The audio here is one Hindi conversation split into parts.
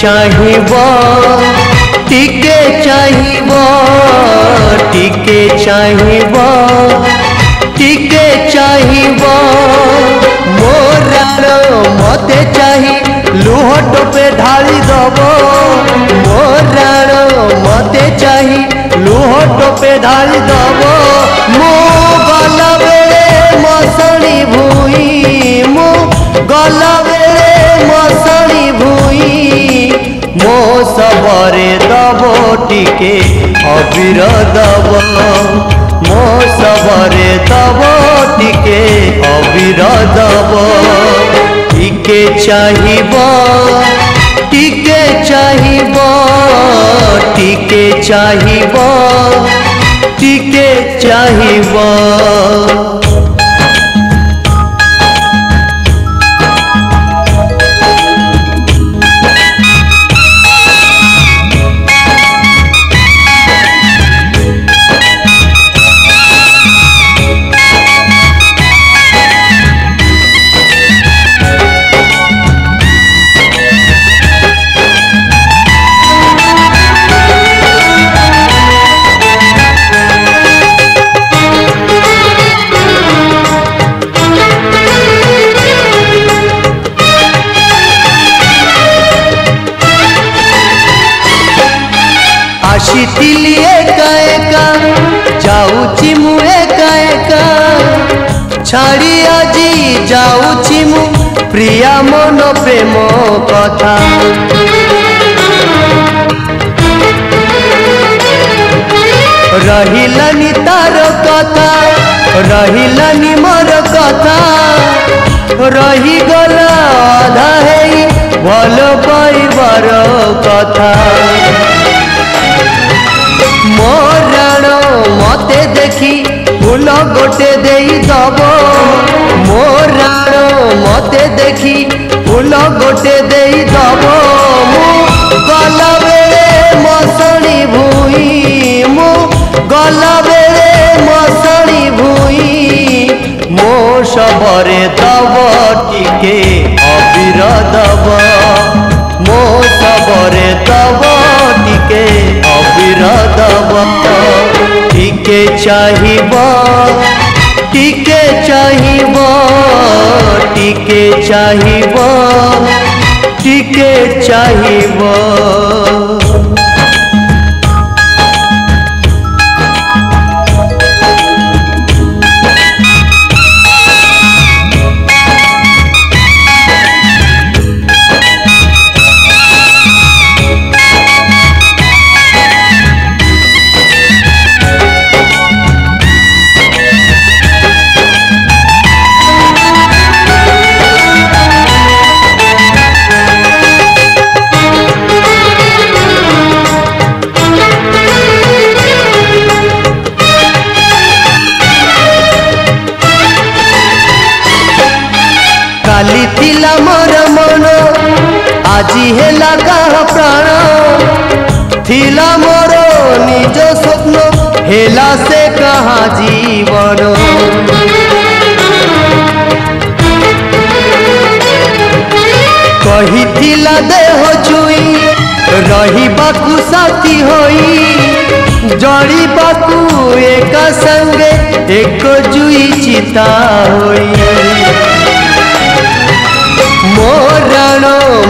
चाहिबो टिके चाहिबो टिके चाहिबो टिके चाहिबो मोरार मते चाही लुह टोपे ढाली दबो मोरार मते चाही लुह टोपे ढाली दबो मो गला बेले मसणी भूई मो गला बेले मसणी भूई मो सबरे दबो टिके अबीर दबो मो सबरे दबो टिके अबीर दबो टिके चाहिबो टिके चाहिबो टिके चाहिबो टिके चाहिबो। आशीतिली एका एका जाऊची मु एका एका छाड़ी आजी जाऊची मु प्रिया मन प्रेम कथा रहिलानी तार कथा रहिलानी मोर कथा रही गला आधा है भल पाइबार कथा मोराण मते देखी फूल गोटे देई दबो मोराण मते देखी फूल गोटे देई दबो मु गला बेले मसणी भूई मु गला बेले मसणी भूई मो सबरे दबो टिके अबीर दबो मो सबरे दबो टिके अबीर दबो टिके चाहिबो टिके चाहिबो टिके चाहिबो टिके चाहिबो। काली थिला मोर मन आजी हेला काह प्राण थिला मोर निज स्वप्न हेला से कहा जीवन कही थिला देह छुई रही बाकू साथी होई जड़ी बाकू एक संगे एक जुई चिता होई मोराण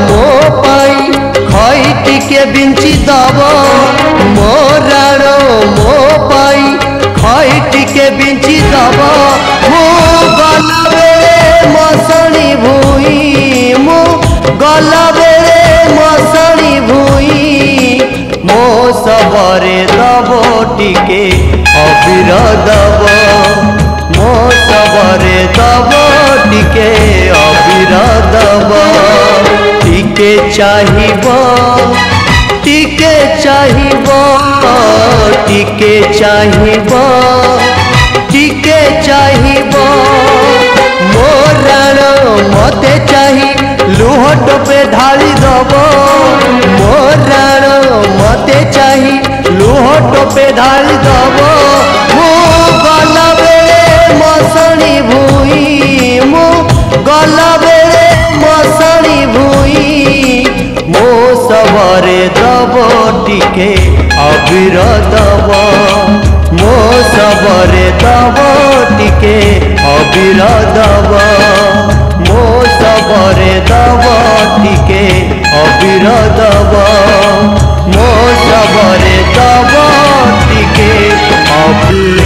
मो पाई खई टिके बिंची दबो मोराण मो पाई खई टिके बिंची दबो मो गला बेले मसणी भूई मो गला बेले मसणी भूई मो सबरे दबो टिके अबीर दबो मो सबरे दबो टिके अबीर दबो टिके चाहिबो टिके चाहिबो टिके चाहिबो टिके चाहिबो मोराण मते चाही लुह टोपे ढाली दबो मोराण मते चाही लुह टोपे ढाली दबो मो गला बेले मसणी भूई मो गला बेले मसणी भूई मो सब दब टिके अबीर दब मो सबरे दब टिके अबीर दब मो सबरे दब टिके अबीर